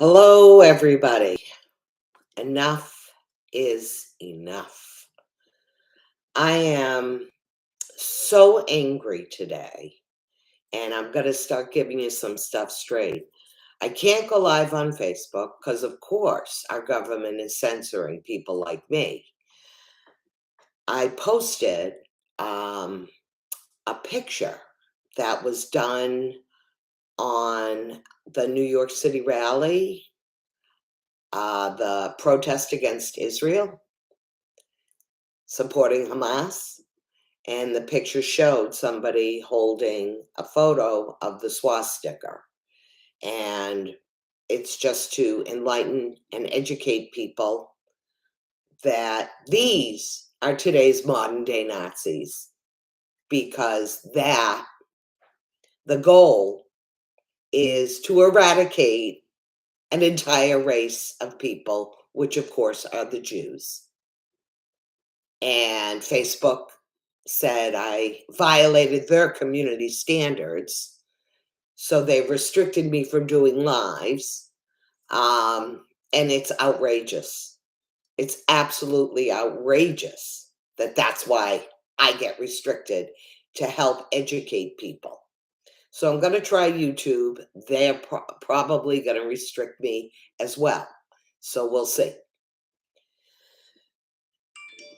Hello, everybody. Enough is enough. I am so angry today, and I'm going to start giving you some stuff straight. I can't go live on Facebook because, of course, our government is censoring people like me. I posted a picture that was done on the New York City rally, the protest against Israel, supporting Hamas. And the picture showed somebody holding a photo of the swastika. And it's just to enlighten and educate people that these are today's modern day Nazis, because the goal is to eradicate an entire race of people, which of course are the Jews. And Facebook said I violated their community standards, so they restricted me from doing lives. And it's outrageous. It's absolutely outrageous that that's why I get restricted, to help educate people. So I'm going to try YouTube. They're probably going to restrict me as well. So we'll see.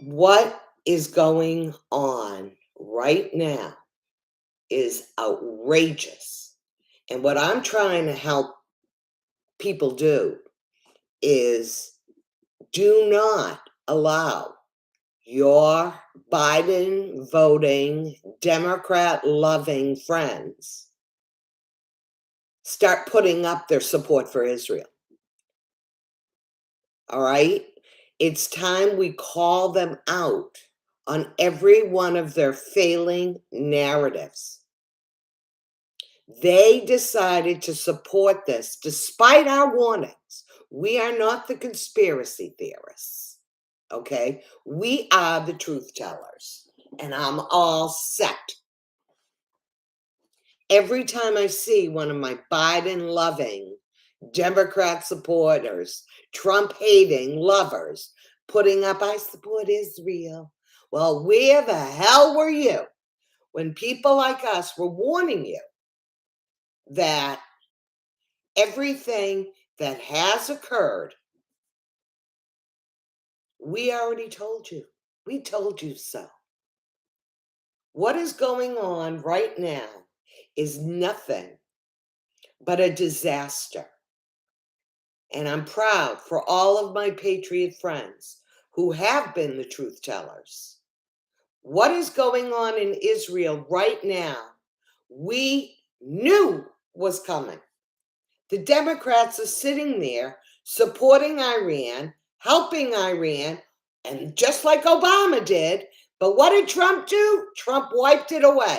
What is going on right now is outrageous. And what I'm trying to help people do is do not allow your Biden voting, Democrat loving friends start putting up their support for Israel. All right? It's time we call them out on every one of their failing narratives. They decided to support this despite our warnings. We are not the conspiracy theorists, okay? We are the truth tellers, and I'm all set. Every time I see one of my Biden-loving Democrat supporters, Trump-hating lovers, putting up, I support Israel. Well, where the hell were you when people like us were warning you that everything that has occurred, we already told you. We told you so. What is going on right now is nothing but a disaster. And I'm proud for all of my patriot friends who have been the truth tellers. What is going on in Israel right now, we knew was coming. The Democrats are sitting there supporting Iran, helping Iran, and just like Obama did. But what did Trump do? Trump wiped it away.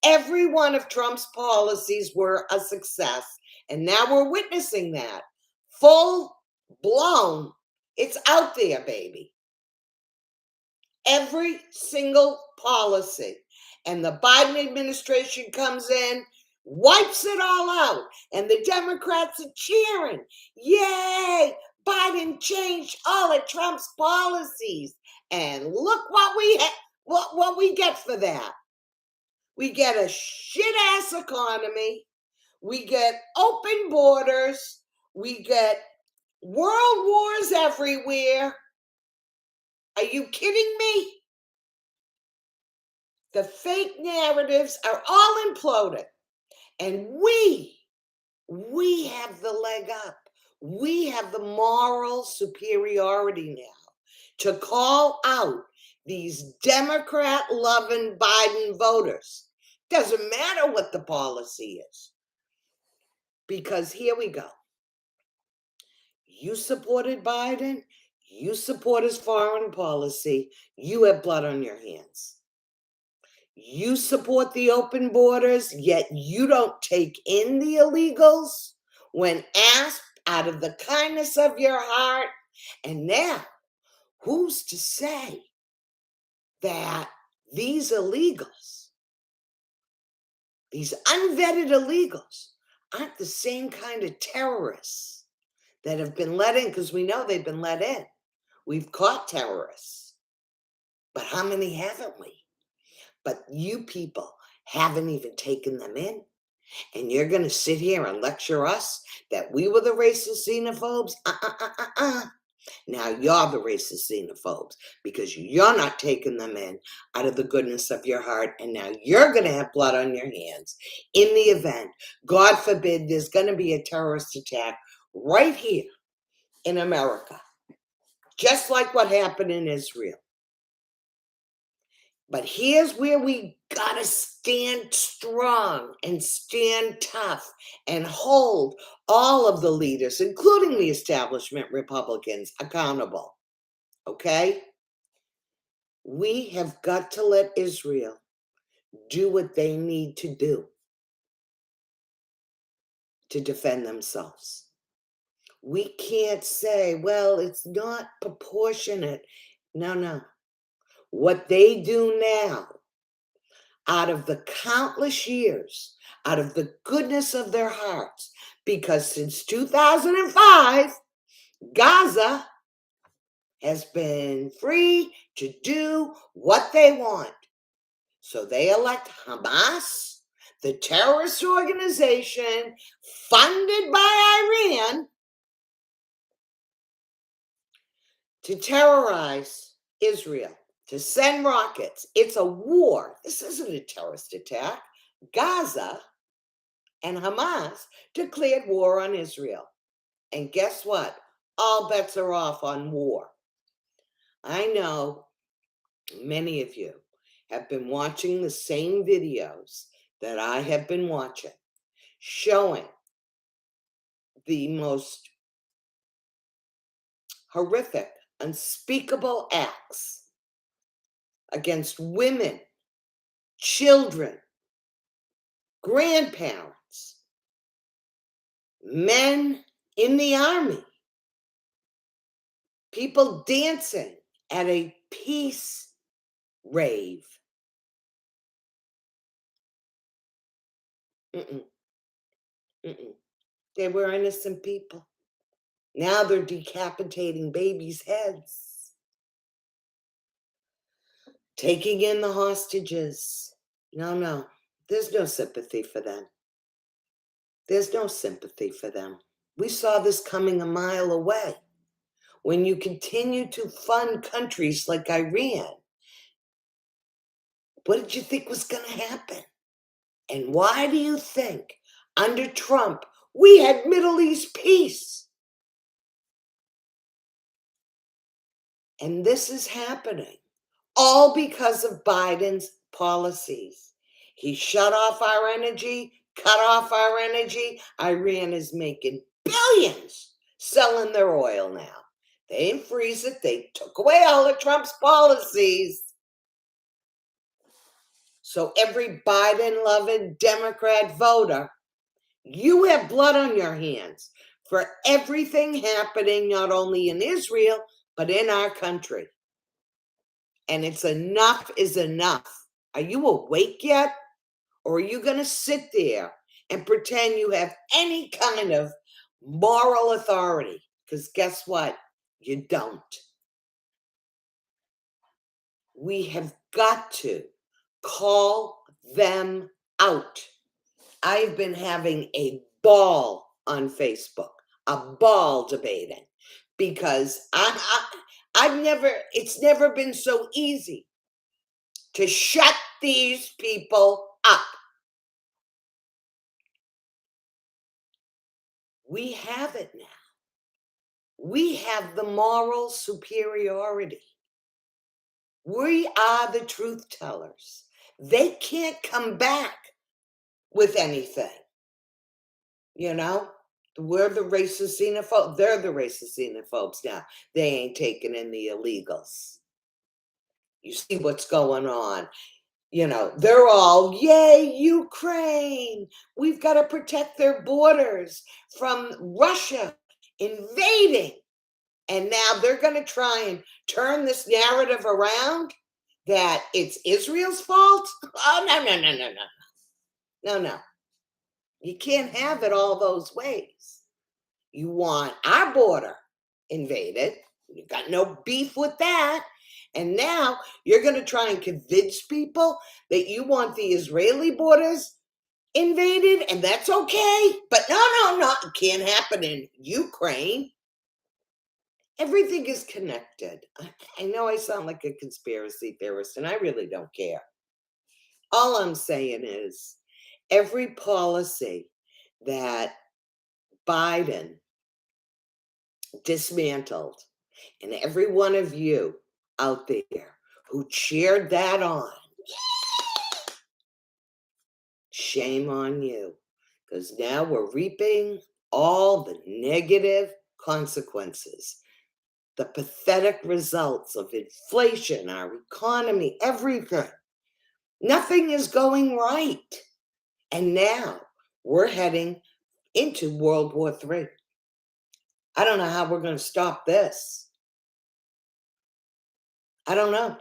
Every one of Trump's policies were a success. And now we're witnessing that. Full blown. It's out there, baby. Every single policy. And the Biden administration comes in, wipes it all out, and the Democrats are cheering. Yay! Biden changed all of Trump's policies. And look what we get for that. We get a shit-ass economy. We get open borders. We get world wars everywhere. Are you kidding me? The fake narratives are all imploding. And we have the leg up. We have the moral superiority now to call out these Democrat-loving Biden voters. Doesn't matter what the policy is. Because here we go. You supported Biden. You support his foreign policy. You have blood on your hands. You support the open borders, yet you don't take in the illegals when asked out of the kindness of your heart. And now, who's to say that these illegals, these unvetted illegals, aren't the same kind of terrorists that have been let in, because we know they've been let in. We've caught terrorists. But how many haven't we? But you people haven't even taken them in. And you're going to sit here and lecture us that we were the racist xenophobes? Now you're the racist xenophobes because you're not taking them in out of the goodness of your heart. And now you're going to have blood on your hands in the event, God forbid, there's going to be a terrorist attack right here in America, just like what happened in Israel. But here's where we got to stand strong and stand tough and hold all of the leaders, including the establishment Republicans, accountable. Okay? We have got to let Israel do what they need to do to defend themselves. We can't say, well, it's not proportionate. No. What they do now, out of the countless years, out of the goodness of their hearts, because since 2005, Gaza has been free to do what they want. So they elect Hamas, the terrorist organization funded by Iran, to terrorize Israel, to send rockets. It's a war. This isn't a terrorist attack. Gaza and Hamas declared war on Israel. And guess what? All bets are off on war. I know many of you have been watching the same videos that I have been watching, showing the most horrific, unspeakable acts against women, children, grandparents, men in the army, people dancing at a peace rave. They were innocent people. Now they're decapitating babies' heads, taking in the hostages. No, there's no sympathy for them. There's no sympathy for them. We saw this coming a mile away. When you continue to fund countries like Iran, what did you think was going to happen? And why do you think under Trump we had Middle East peace? And this is happening all because of Biden's policies. He shut off our energy, cut off our energy. Iran is making billions selling their oil now. They didn't freeze it. They took away all of Trump's policies. So every Biden-loving Democrat voter, you have blood on your hands for everything happening not only in Israel, but in our country. And it's enough is enough. Are you awake yet? Or are you going to sit there and pretend you have any kind of moral authority? Because guess what? You don't. We have got to call them out. I've been having a ball on Facebook, a ball debating, because it's never been so easy to shut these people up. We have it now. We have the moral superiority. We are the truth tellers. They can't come back with anything. We're the racist xenophobes. They're the racist xenophobes now. They ain't taking in the illegals. You see what's going on. They're all, yay, Ukraine. We've got to protect their borders from Russia invading. And now they're going to try and turn this narrative around that it's Israel's fault. Oh, no. You can't have it all those ways. You want our border invaded. You got no beef with that. And now you're going to try and convince people that you want the Israeli borders invaded, and that's okay. But no, it can't happen in Ukraine. Everything is connected. I know I sound like a conspiracy theorist, and I really don't care. All I'm saying is every policy that Biden dismantled, and every one of you out there who cheered that on, shame on you, because now we're reaping all the negative consequences, the pathetic results of inflation, our economy, everything. Nothing is going right. And now we're heading into World War III. I don't know how we're going to stop this. I don't know.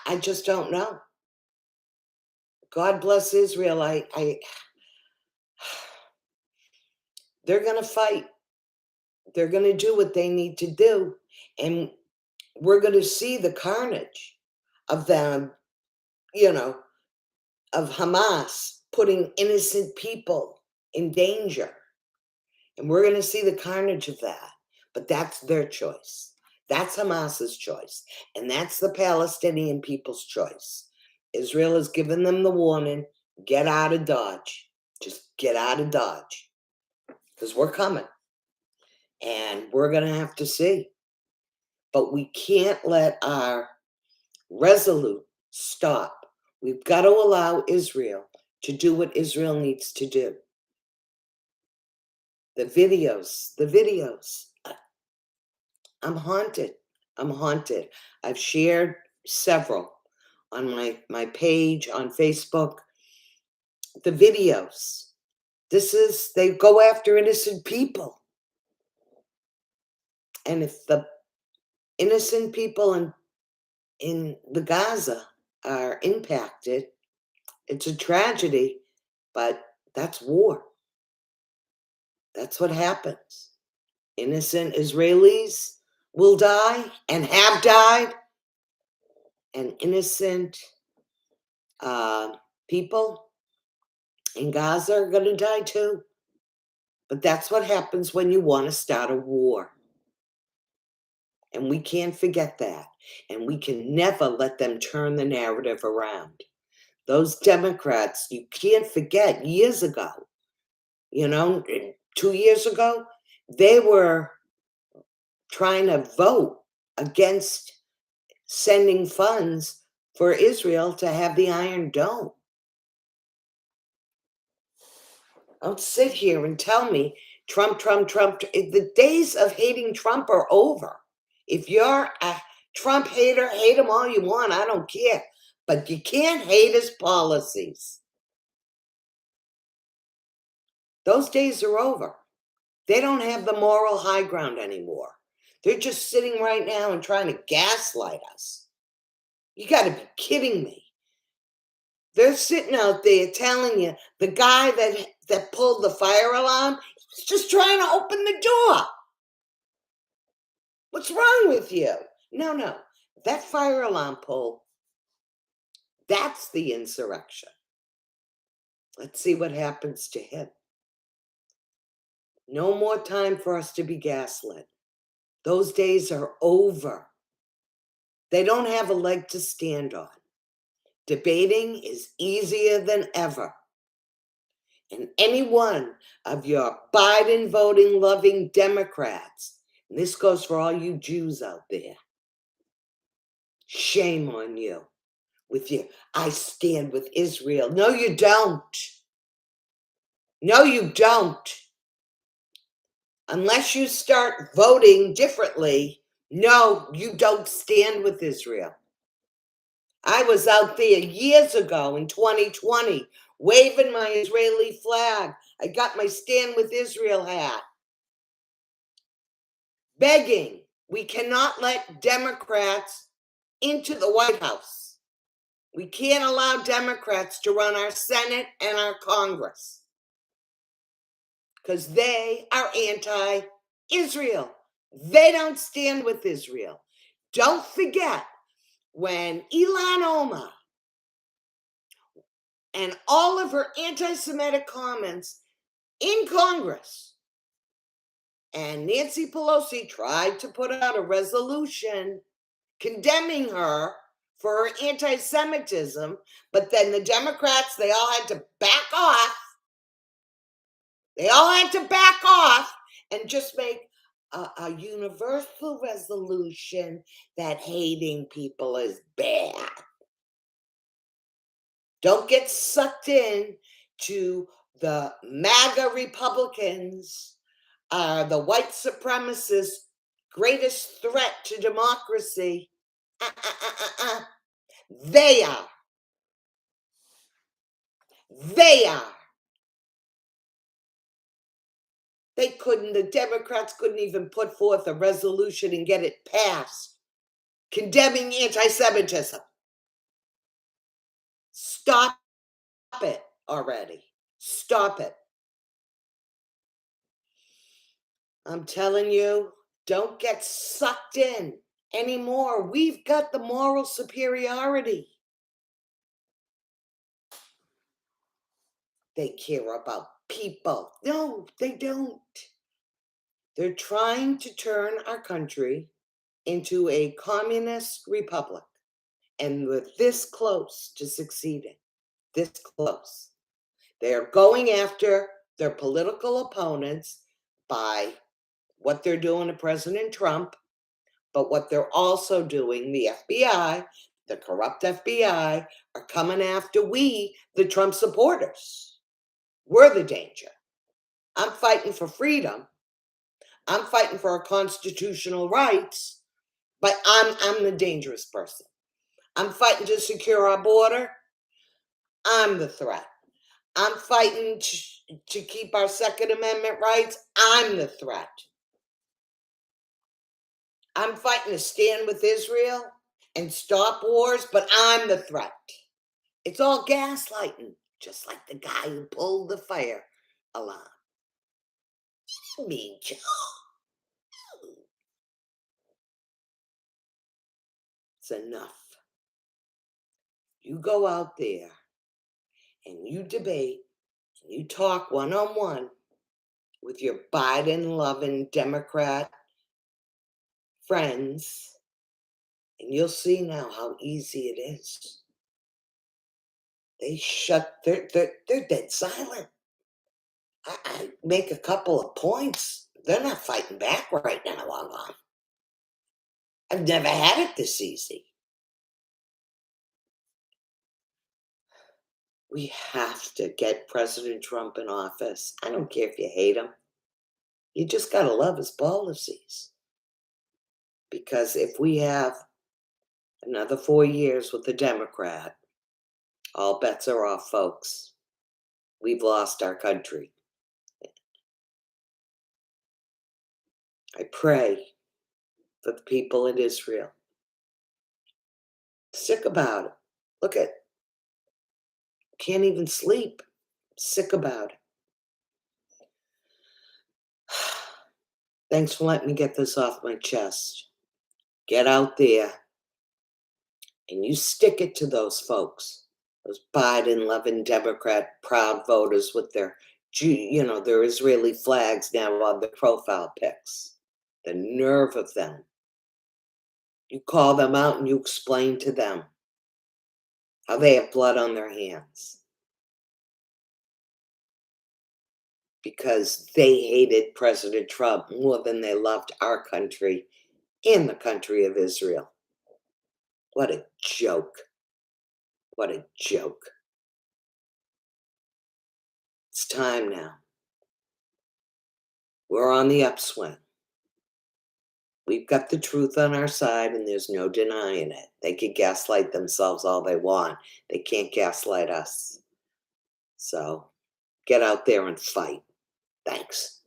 I just don't know. God bless Israel. They're going to fight. They're going to do what they need to do. And we're going to see the carnage of them, of Hamas putting innocent people in danger. And we're going to see the carnage of that. But that's their choice. That's Hamas's choice. And that's the Palestinian people's choice. Israel has given them the warning, get out of Dodge. Just get out of Dodge. Because we're coming. And we're going to have to see. But we can't let our resolute stop. We've got to allow Israel to do what Israel needs to do. The videos. I'm haunted. I've shared several on my page on Facebook. The videos. They go after innocent people. And if the innocent people in the Gaza are impacted, it's a tragedy, but that's war. That's what happens. Innocent Israelis will die and have died, and innocent people in Gaza are going to die too. But that's what happens when you want to start a war. And we can't forget that. And we can never let them turn the narrative around. Those Democrats, you can't forget, years ago, 2 years ago, they were trying to vote against sending funds for Israel to have the Iron Dome. Don't sit here and tell me Trump. The days of hating Trump are over. If you're a Trump hater, hate him all you want. I don't care. But you can't hate his policies. Those days are over. They don't have the moral high ground anymore. They're just sitting right now and trying to gaslight us. You got to be kidding me. They're sitting out there telling you the guy that pulled the fire alarm is just trying to open the door. What's wrong with you? No. That fire alarm pull, that's the insurrection. Let's see what happens to him. No more time for us to be gaslit. Those days are over. They don't have a leg to stand on. Debating is easier than ever. And any one of your Biden voting loving Democrats, and this goes for all you Jews out there, shame on you with your I stand with Israel. No, you don't. No, you don't. Unless you start voting differently, no, you don't stand with Israel. I was out there years ago in 2020 waving my Israeli flag. I got my Stand with Israel hat. Begging, we cannot let Democrats into the White House. We can't allow Democrats to run our Senate and our Congress. because they are anti-Israel. They don't stand with Israel. Don't forget when Ilhan Omar and all of her anti-Semitic comments in Congress, and Nancy Pelosi tried to put out a resolution condemning her for her anti-Semitism, but then the Democrats, they all had to back off. They all had to back off and just make a universal resolution that hating people is bad. Don't get sucked in to the MAGA Republicans, the white supremacists' greatest threat to democracy. They are. They are. The Democrats couldn't even put forth a resolution and get it passed condemning anti-Semitism. Stop it already. Stop it. I'm telling you, don't get sucked in anymore. We've got the moral superiority. They care about people. No, they don't. They're trying to turn our country into a communist republic. And we're this close to succeeding. This close. They're going after their political opponents by what they're doing to President Trump, but what they're also doing, the FBI, the corrupt FBI, are coming after we, the Trump supporters. We're the danger. I'm fighting for freedom. I'm fighting for our constitutional rights, but I'm the dangerous person. I'm fighting to secure our border. I'm the threat. I'm fighting to keep our Second Amendment rights. I'm the threat. I'm fighting to stand with Israel and stop wars, but I'm the threat. It's all gaslighting, just like the guy who pulled the fire alarm. Me, Joe. It's enough. You go out there and you debate and you talk one-on-one with your Biden-loving Democrat friends, and you'll see now how easy it is. They're dead silent. I make a couple of points. They're not fighting back right now. I've never had it this easy. We have to get President Trump in office. I don't care if you hate him. You just got to love his policies. Because if we have another 4 years with a Democrat, all bets are off, folks. We've lost our country. I pray for the people in Israel. Sick about it. Look at, can't even sleep. Sick about it. Thanks for letting me get this off my chest. Get out there and you stick it to those folks, those Biden-loving Democrat proud voters with their Israeli flags now on their profile pics. The nerve of them. You call them out and you explain to them how they have blood on their hands. Because they hated President Trump more than they loved our country and the country of Israel. What a joke. What a joke. It's time now. We're on the upswing. We've got the truth on our side and there's no denying it. They can gaslight themselves all they want. They can't gaslight us. So get out there and fight. Thanks.